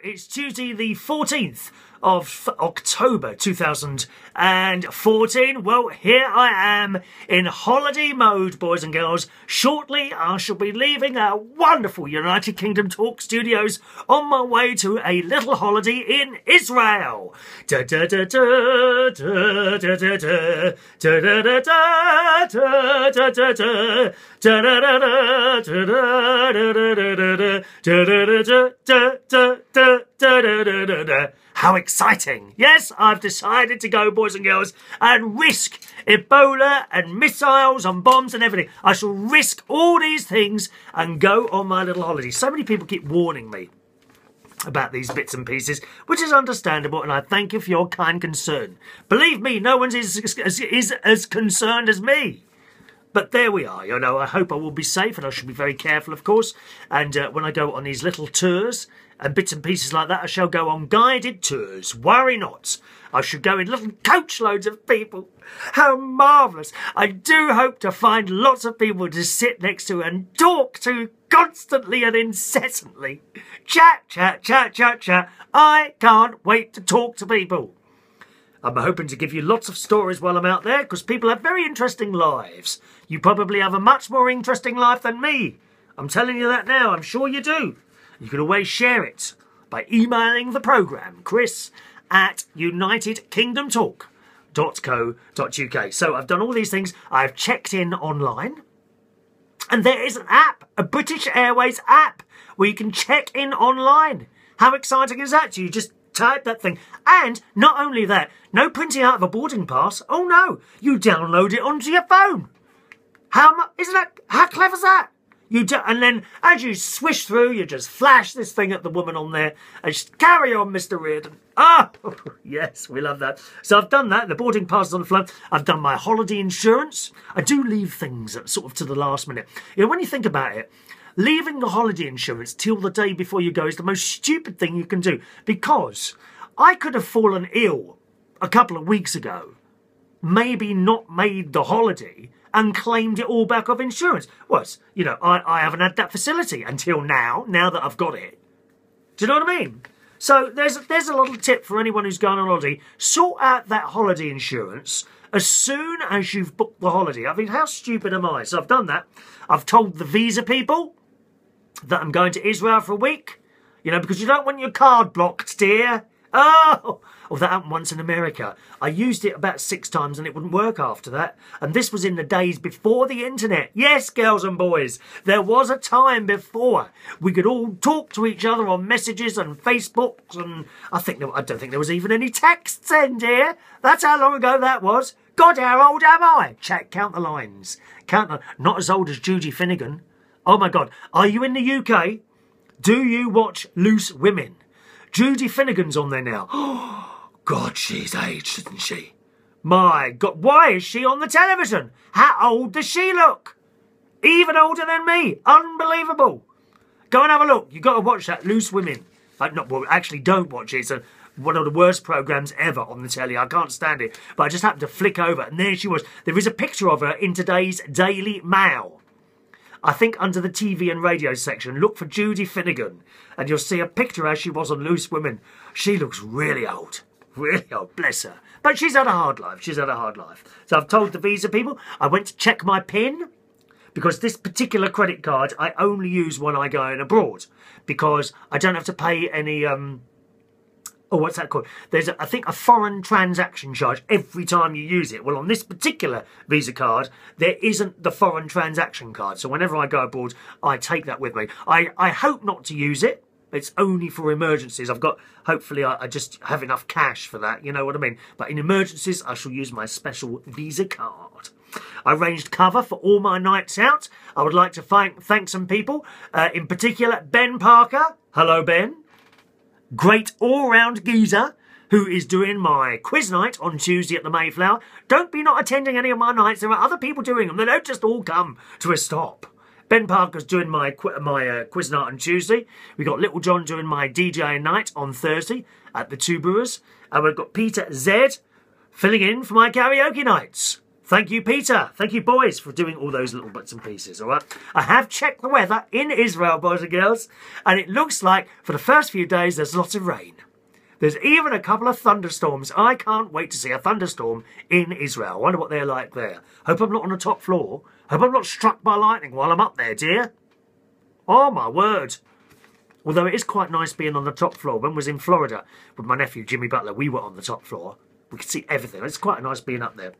It's Tuesday the 14th of October 2014. Well, here I am in holiday mode, boys and girls. Shortly, I shall be leaving our wonderful United Kingdom Talk studios on my way to a little holiday in Israel. Da da da da da da da da da da da da da da da. How exciting! Yes, I've decided to go, boys and girls, and risk Ebola and missiles and bombs and everything. I shall risk all these things and go on my little holiday. So many people keep warning me about these bits and pieces, which is understandable, and I thank you for your kind concern. Believe me, no one is as concerned as me. But there we are, you know, I hope I will be safe, and I should be very careful, of course. And when I go on these little tours and bits and pieces like that, I shall go on guided tours. Worry not. I should go in little coach loads of people. How marvellous. I do hope to find lots of people to sit next to and talk to constantly and incessantly. Chat, chat, chat, chat, chat. I can't wait to talk to people. I'm hoping to give you lots of stories while I'm out there, because people have very interesting lives. You probably have a much more interesting life than me. I'm telling you that now. I'm sure you do. You can always share it by emailing the programme, chris@unitedkingdomtalk.co.uk. So I've done all these things. I've checked in online. And there is an app, a British Airways app, where you can check in online. How exciting is that? You just type that thing. And not only that, no printing out of a boarding pass. Oh no, you download it onto your phone. How clever is that? And then as you swish through, you just flash this thing at the woman on there and just carry on, Mr. Reardon. Oh, yes, we love that. So I've done that. The boarding pass is on the floor. I've done my holiday insurance. I do leave things sort of to the last minute. You know, when you think about it, leaving the holiday insurance till the day before you go is the most stupid thing you can do, because I could have fallen ill a couple of weeks ago, maybe not made the holiday, and claimed it all back off insurance. Well, you know, I haven't had that facility until now that I've got it. Do you know what I mean? So there's a little tip for anyone who's going on holiday. Sort out that holiday insurance as soon as you've booked the holiday. I mean, how stupid am I? So I've done that. I've told the visa people that I'm going to Israel for a week. You know, because you don't want your card blocked, dear. Oh, that happened once in America. I used it about 6 times and it wouldn't work after that. And this was in the days before the internet. Yes, girls and boys, there was a time before we could all talk to each other on messages and Facebooks, and I don't think there was even any texts then, dear. That's how long ago that was. God, how old am I? Count the lines. Not as old as Judy Finnegan. Oh my God, are you in the UK? Do you watch Loose Women? Judy Finnegan's on there now. Oh, God, she's aged, isn't she? My God, why is she on the television? How old does she look? Even older than me. Unbelievable. Go and have a look. You've got to watch that, Loose Women. Actually, don't watch it. It's one of the worst programmes ever on the telly. I can't stand it. But I just happened to flick over, and there she was. There is a picture of her in today's Daily Mail. I think under the TV and radio section, look for Judy Finnegan, and you'll see a picture as she was on Loose Women. She looks really old. Really old, bless her. But she's had a hard life. She's had a hard life. So I've told the visa people, I went to check my PIN, because this particular credit card I only use when I go in abroad, because I don't have to pay any what's that called? There's, I think, a foreign transaction charge every time you use it. Well, on this particular Visa card, there isn't the foreign transaction card. So whenever I go abroad, I take that with me. I hope not to use it. It's only for emergencies. Hopefully, I just have enough cash for that. You know what I mean? But in emergencies, I shall use my special Visa card. I arranged cover for all my nights out. I would like to thank some people. In particular, Ben Parker. Hello, Ben. Great all-round geezer who is doing my quiz night on Tuesday at the Mayflower. Don't be not attending any of my nights. There are other people doing them. They don't just all come to a stop. Ben Parker's doing my quiz night on Tuesday. We've got Little John doing my DJ night on Thursday at the Two Brewers. And we've got Peter Z filling in for my karaoke nights. Thank you, Peter. Thank you, boys, for doing all those little bits and pieces, all right? I have checked the weather in Israel, boys and girls, and it looks like for the first few days there's lots of rain. There's even a couple of thunderstorms. I can't wait to see a thunderstorm in Israel. I wonder what they're like there. Hope I'm not on the top floor. Hope I'm not struck by lightning while I'm up there, dear. Oh, my word. Although it is quite nice being on the top floor. When I was in Florida with my nephew, Jimmy Butler, we were on the top floor. We could see everything. It's quite nice being up there.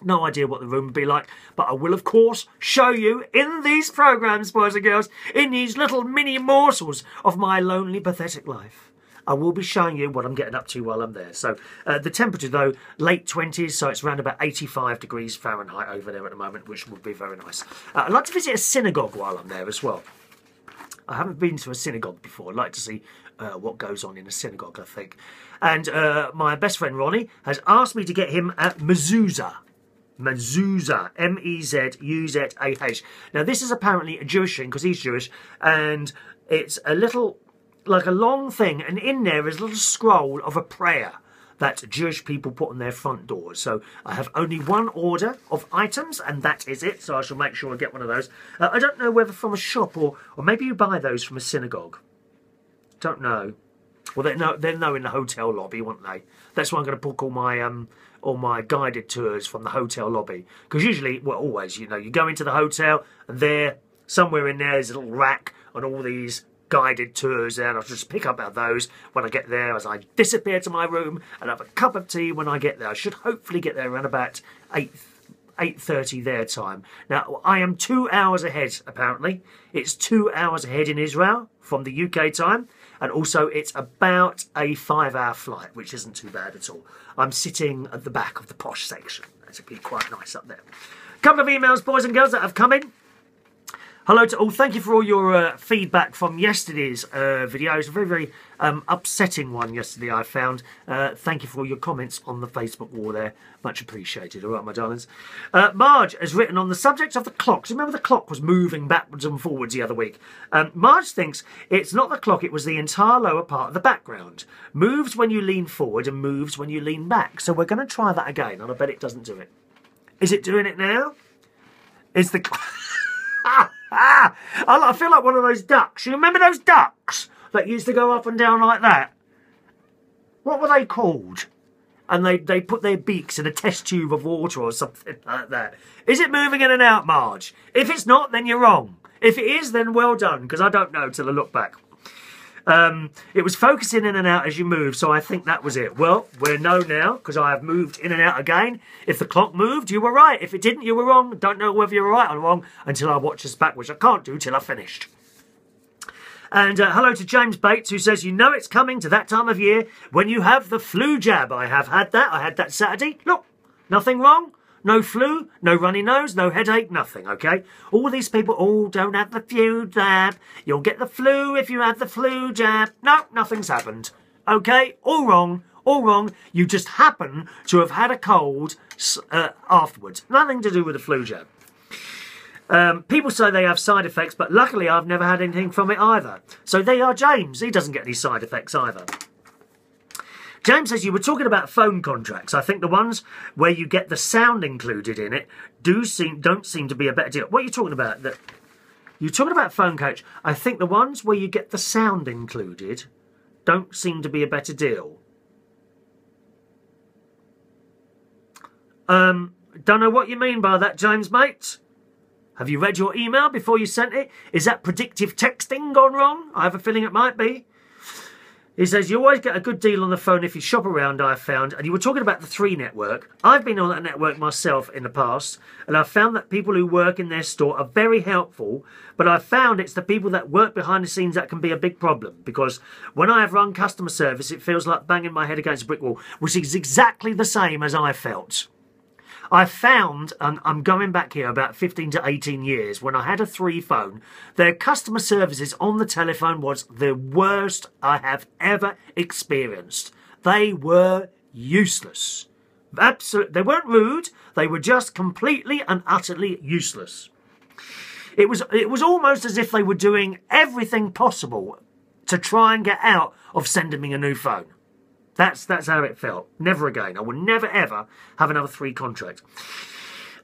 No idea what the room would be like, but I will, of course, show you in these programmes, boys and girls, in these little mini morsels of my lonely, pathetic life. I will be showing you what I'm getting up to while I'm there. So the temperature, though, late 20s, so it's around about 85 degrees Fahrenheit over there at the moment, which would be very nice. I'd like to visit a synagogue while I'm there as well. I haven't been to a synagogue before. I'd like to see what goes on in a synagogue, I think. And my best friend Ronnie has asked me to get him a mezuzah. Mezuzah, M-E-Z-U-Z-A-H. Now, this is apparently a Jewish thing, because he's Jewish, and it's a little, like a long thing, and in there is a little scroll of a prayer that Jewish people put on their front doors. So I have only one order of items, and that is it, so I shall make sure I get one of those. I don't know whether from a shop, or maybe you buy those from a synagogue. Don't know. Well, they'll know in the hotel lobby, won't they? That's why I'm going to book all my guided tours from the hotel lobby. Because usually, well, always, you know, you go into the hotel and there, somewhere in there is a little rack on all these guided tours there, and I'll just pick up those when I get there as I disappear to my room and have a cup of tea when I get there. I should hopefully get there around about 8:30 their time. Now, I am 2 hours ahead, apparently. It's 2 hours ahead in Israel from the UK time. And also, it's about a 5-hour flight, which isn't too bad at all. I'm sitting at the back of the posh section. That's be quite nice up there. A couple of emails, boys and girls, that have come in. Hello to all. Thank you for all your feedback from yesterday's video. It was a very, very upsetting one yesterday, I found. Thank you for all your comments on the Facebook wall there. Much appreciated. All right, my darlings. Marge has written on the subject of the clocks. Remember the clock was moving backwards and forwards the other week. Marge thinks it's not the clock, it was the entire lower part of the background. Moves when you lean forward and moves when you lean back. So we're going to try that again, and I bet it doesn't do it. Is it doing it now? Is the... I feel like one of those ducks. You remember those ducks that used to go up and down like that? What were they called? And they put their beaks in a test tube of water or something like that. Is it moving in and out, Marge? If it's not, then you're wrong. If it is, then well done, because I don't know till I look back. It was focusing in and out as you move, so I think that was it. Well, we know now, because I have moved in and out again. If the clock moved, you were right. If it didn't, you were wrong. Don't know whether you were right or wrong until I watch this back, which I can't do till I've finished. And hello to James Bates, who says, you know it's coming to that time of year when you have the flu jab. I have had that. I had that Saturday. Look, nothing wrong. No flu, no runny nose, no headache, nothing, okay? All these people, oh, don't have the flu jab. You'll get the flu if you have the flu jab. No, nothing's happened, okay? All wrong, all wrong. You just happen to have had a cold afterwards. Nothing to do with the flu jab. People say they have side effects, but luckily I've never had anything from it either. So they are James. He doesn't get any side effects either. James says, you were talking about phone contracts. I think the ones where you get the sound included in it don't seem to be a better deal. What are you talking about? You're talking about phone coach. I think the ones where you get the sound included don't seem to be a better deal. Don't know what you mean by that, James, mate. Have you read your email before you sent it? Is that predictive texting gone wrong? I have a feeling it might be. He says, you always get a good deal on the phone if you shop around, I've found. And you were talking about the 3 network. I've been on that network myself in the past, and I've found that people who work in their store are very helpful, but I've found it's the people that work behind the scenes that can be a big problem, because when I have run customer service, it feels like banging my head against a brick wall, which is exactly the same as I felt. I found, and I'm going back here about 15 to 18 years, when I had a 3 phone, their customer services on the telephone was the worst I have ever experienced. They were useless. Absolutely. They weren't rude. They were just completely and utterly useless. It was almost as if they were doing everything possible to try and get out of sending me a new phone. That's how it felt. Never again. I will never, ever have another 3 contract.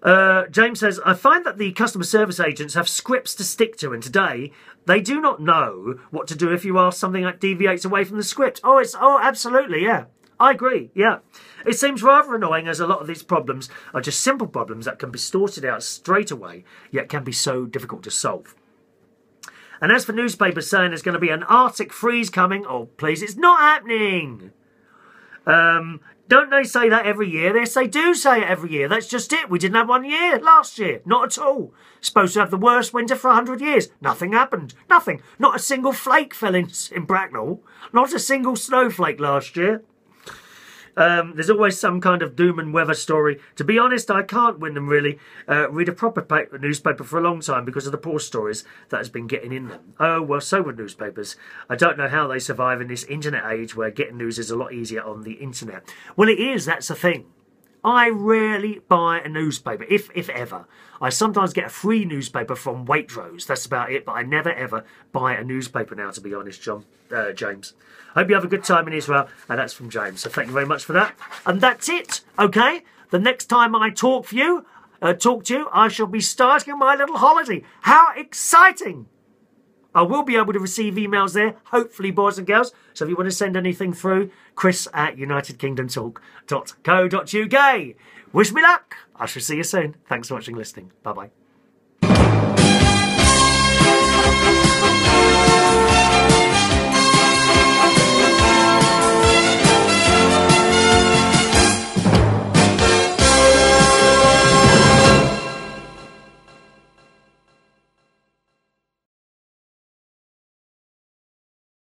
James says, I find that the customer service agents have scripts to stick to, and today they do not know what to do if you ask something that deviates away from the script. Oh, absolutely, yeah. I agree, yeah. It seems rather annoying as a lot of these problems are just simple problems that can be sorted out straight away, yet can be so difficult to solve. And as for newspapers saying there's going to be an Arctic freeze coming, oh, please, it's not happening. Don't they say that every year? Yes, they do say it every year. That's just it. We didn't have one year last year. Not at all. Supposed to have the worst winter for 100 years. Nothing happened. Nothing. Not a single flake fell in Bracknell. Not a single snowflake last year. There's always some kind of doom and weather story. To be honest, I can't win them really. Read a proper newspaper for a long time because of the poor stories that has been getting in them. Oh, well, so would newspapers. I don't know how they survive in this internet age where getting news is a lot easier on the internet. Well, it is. That's the thing. I rarely buy a newspaper, if ever. I sometimes get a free newspaper from Waitrose. That's about it, but I never, ever buy a newspaper now, to be honest, James. Hope you have a good time in Israel, and that's from James. So thank you very much for that. And that's it, okay? The next time I talk to you, I shall be starting my little holiday. How exciting! I will be able to receive emails there, hopefully, boys and girls. So if you want to send anything through, chris@unitedkingdomtalk.co.uk. Wish me luck. I shall see you soon. Thanks for watching and listening. Bye-bye.